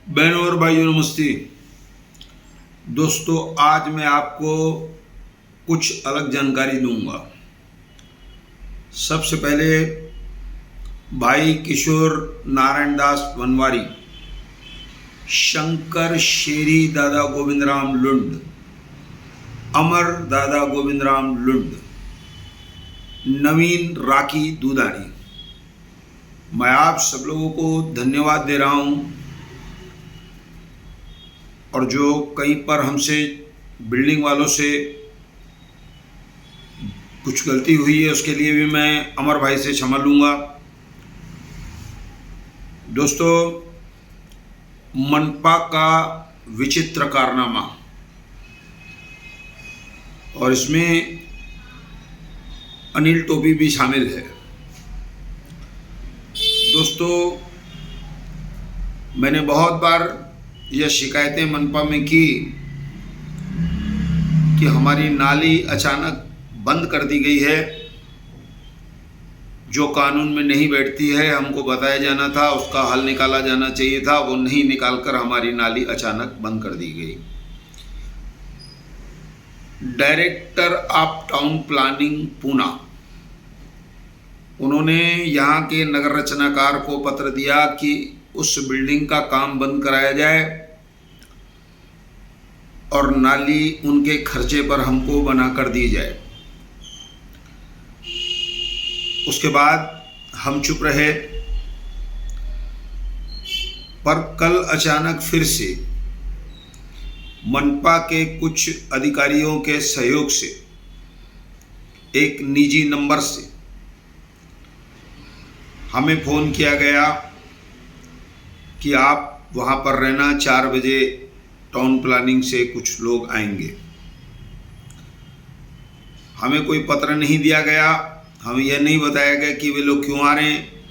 बहनों और भाइयों नमस्ते। दोस्तों, आज मैं आपको कुछ अलग जानकारी दूंगा। सबसे पहले भाई किशोर नारायण दास वनवारी, शंकर शेरी दादा गोविंदराम लुंड, अमर दादा गोविंदराम लुंड, नवीन राखी दूधानी, मैं आप सब लोगों को धन्यवाद दे रहा हूँ। और जो कहीं पर हमसे बिल्डिंग वालों से कुछ गलती हुई है उसके लिए भी मैं अमर भाई से क्षमा लूँगा। दोस्तों, मनपा का विचित्र कारनामा, और इसमें अनिल टोपी भी शामिल है। दोस्तों, मैंने बहुत बार यह शिकायतें मनपा में की कि हमारी नाली अचानक बंद कर दी गई है, जो कानून में नहीं बैठती है। हमको बताया जाना था, उसका हल निकाला जाना चाहिए था, वो नहीं निकालकर हमारी नाली अचानक बंद कर दी गई। Director of town planning Poona, उन्होंने यहाँ के नगर रचनाकार को पत्र दिया कि उस बिल्डिंग का काम बंद कराया जाए और नाली उनके खर्चे पर हमको बना कर दी जाए। उसके बाद हम चुप रहे, पर कल अचानक फिर से मनपा के कुछ अधिकारियों के सहयोग से एक निजी नंबर से हमें फ़ोन किया गया कि आप वहाँ पर रहना, 4 बजे टाउन प्लानिंग से कुछ लोग आएंगे। हमें कोई पत्र नहीं दिया गया, हमें यह नहीं बताया गया कि वे लोग क्यों आ रहे हैं।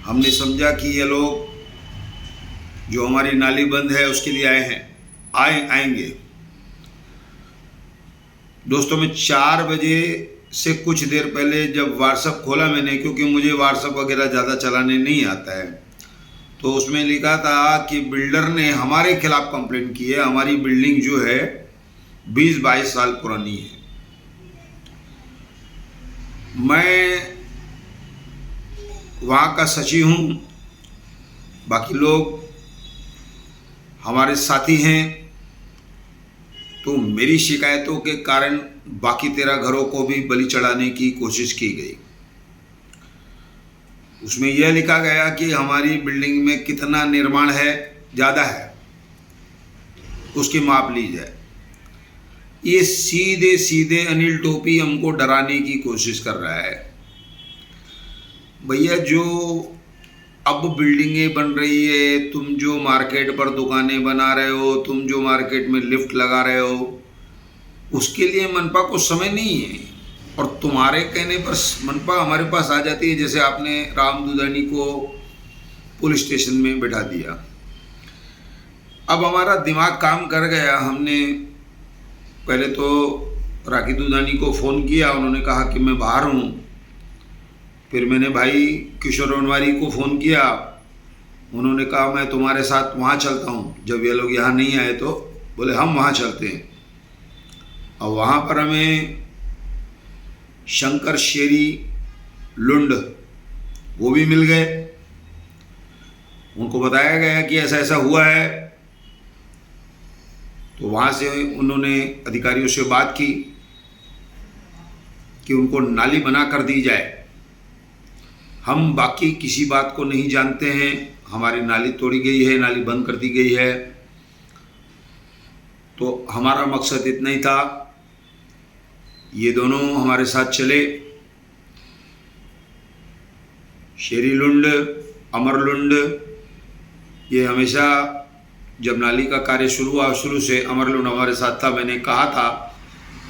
हमने समझा कि ये लोग जो हमारी नाली बंद है उसके लिए आए हैं, आएंगे। दोस्तों, मैं 4 बजे से कुछ देर पहले जब व्हाट्सएप खोला मैंने, क्योंकि मुझे व्हाट्सएप वगैरह ज़्यादा चलाने नहीं आता है, तो उसमें लिखा था कि बिल्डर ने हमारे खिलाफ कंप्लेंट की है। हमारी बिल्डिंग जो है 20-22 साल पुरानी है। मैं वहाँ का सचिव हूँ, बाकी लोग हमारे साथी हैं, तो मेरी शिकायतों के कारण बाकी 13 घरों को भी बलि चढ़ाने की कोशिश की गई। उसमें यह लिखा गया कि हमारी बिल्डिंग में कितना निर्माण है, ज़्यादा है, उसकी माप ली जाए। ये सीधे सीधे अनिल टोपी हमको डराने की कोशिश कर रहा है। भैया, जो अब बिल्डिंगें बन रही है, तुम जो मार्केट पर दुकानें बना रहे हो, तुम जो मार्केट में लिफ्ट लगा रहे हो, उसके लिए मनपा को समय नहीं है। और तुम्हारे कहने पर मनपा हमारे पास आ जाती है, जैसे आपने राम दूधानी को पुलिस स्टेशन में बैठा दिया। अब हमारा दिमाग काम कर गया। हमने पहले तो राखी दूधानी को फ़ोन किया, उन्होंने कहा कि मैं बाहर हूँ। फिर मैंने भाई किशोर वनवारी को फ़ोन किया, उन्होंने कहा मैं तुम्हारे साथ वहाँ चलता हूँ। जब ये लोग यहाँ नहीं आए तो बोले हम वहाँ चलते हैं। और वहाँ पर हमें शंकर शेरी लुंड वो भी मिल गए। उनको बताया गया कि ऐसा ऐसा हुआ है, तो वहाँ से उन्होंने अधिकारियों से बात की कि उनको नाली बना कर दी जाए। हम बाकी किसी बात को नहीं जानते हैं, हमारी नाली तोड़ी गई है, नाली बंद कर दी गई है, तो हमारा मकसद इतना ही था। ये दोनों हमारे साथ चले, शेरी लुंड, अमर लुंड। ये हमेशा जब नाली का कार्य शुरू हुआ, शुरू से अमर लुंड हमारे साथ था। मैंने कहा था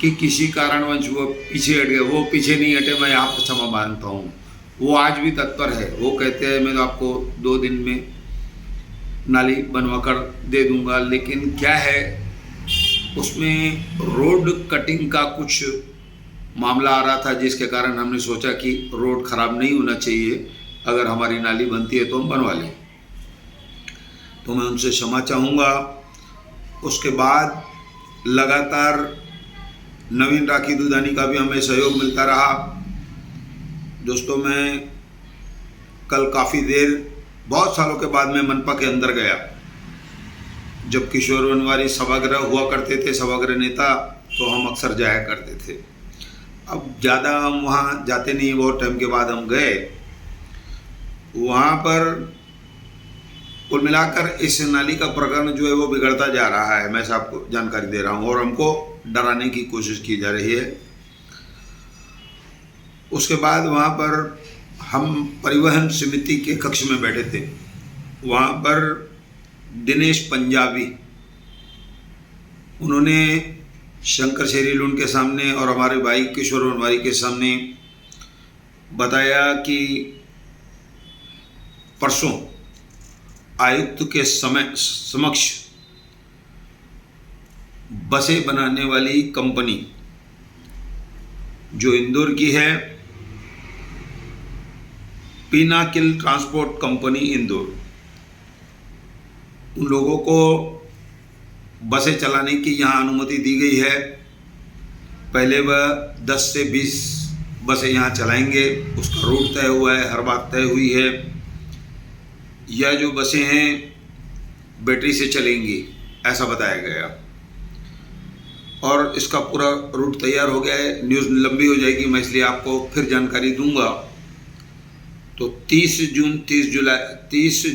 कि किसी कारणवश वो पीछे हट गए, वो पीछे नहीं हटे, मैं यहाँ पर क्षमा मांगता हूँ। वो आज भी तत्पर है। वो कहते हैं मैं तो आपको 2 दिन में नाली बनवा कर दे दूँगा, लेकिन क्या है उसमें रोड कटिंग का कुछ मामला आ रहा था, जिसके कारण हमने सोचा कि रोड ख़राब नहीं होना चाहिए, अगर हमारी नाली बनती है तो हम बनवा लें। तो मैं उनसे क्षमा चाहूँगा। उसके बाद लगातार नवीन राखी दूधानी का भी हमें सहयोग मिलता रहा। दोस्तों, मैं कल काफ़ी देर, बहुत सालों के बाद मैं मनपा के अंदर गया। जब किशोर वनवारी सभागृह हुआ करते थे, सभागृह नेता, तो हम अक्सर जाया करते थे। अब ज़्यादा हम वहाँ जाते नहीं, बहुत टाइम के बाद हम गए। वहाँ पर कुल मिलाकर इस नाली का प्रकरण जो है वो बिगड़ता जा रहा है, मैं आपको जानकारी दे रहा हूँ, और हमको डराने की कोशिश की जा रही है। उसके बाद वहाँ पर हम परिवहन समिति के कक्ष में बैठे थे। वहाँ पर दिनेश पंजाबी, उन्होंने शंकर शेरीलून के सामने और हमारे भाई किशोर वनवारी के सामने बताया कि परसों आयुक्त के समक्ष बसें बनाने वाली कंपनी जो इंदौर की है, पिनाकिल ट्रांसपोर्ट कंपनी इंदौर, उन लोगों को बसें चलाने की यहाँ अनुमति दी गई है। पहले वह 10 से 20 बसें यहाँ चलाएंगे, उसका रूट तय हुआ है, हर बात तय हुई है। यह जो बसें हैं बैटरी से चलेंगी, ऐसा बताया गया, और इसका पूरा रूट तैयार हो गया है। न्यूज़ लंबी हो जाएगी, मैं इसलिए आपको फिर जानकारी दूंगा। तो 30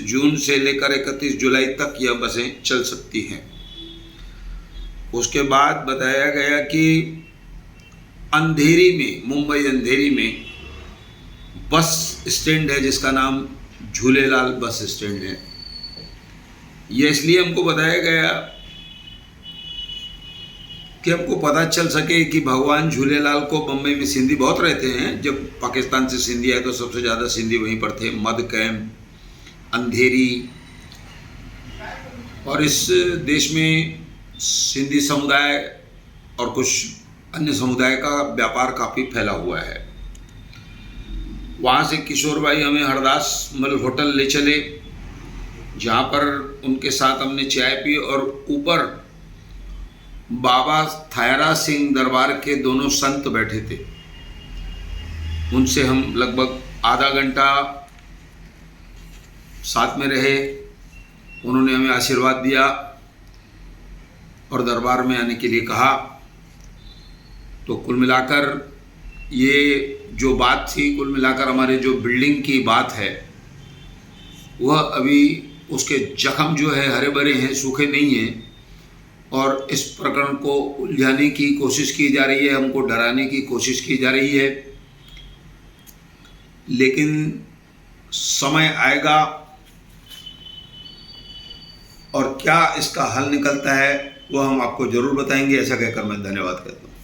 जून से लेकर 31 जुलाई तक यह बसें चल सकती हैं। उसके बाद बताया गया कि अंधेरी में, मुंबई अंधेरी में बस स्टैंड है जिसका नाम झूलेलाल बस स्टैंड है। यह इसलिए हमको बताया गया कि हमको पता चल सके कि भगवान झूलेलाल को, बम्बई में सिंधी बहुत रहते हैं, जब पाकिस्तान से सिंधी आए तो सबसे ज़्यादा सिंधी वहीं पर थे, मध कैंप, अंधेरी, और इस देश में सिंधी समुदाय और कुछ अन्य समुदाय का व्यापार काफ़ी फैला हुआ है। वहाँ से किशोर भाई हमें हरदास मल होटल ले चले, जहाँ पर उनके साथ हमने चाय पी, और ऊपर बाबा थायरा सिंह दरबार के दोनों संत बैठे थे। उनसे हम लगभग आधा घंटा साथ में रहे। उन्होंने हमें आशीर्वाद दिया और दरबार में आने के लिए कहा। तो कुल मिलाकर ये जो बात थी, कुल मिलाकर हमारे जो बिल्डिंग की बात है, वह अभी उसके जख्म जो है हरे भरे हैं, सूखे नहीं हैं, और इस प्रकरण को उलझाने की कोशिश की जा रही है, हमको डराने की कोशिश की जा रही है। लेकिन समय आएगा और क्या इसका हल निकलता है वह हम आपको ज़रूर बताएंगे। ऐसा कहकर मैं धन्यवाद करता हूँ।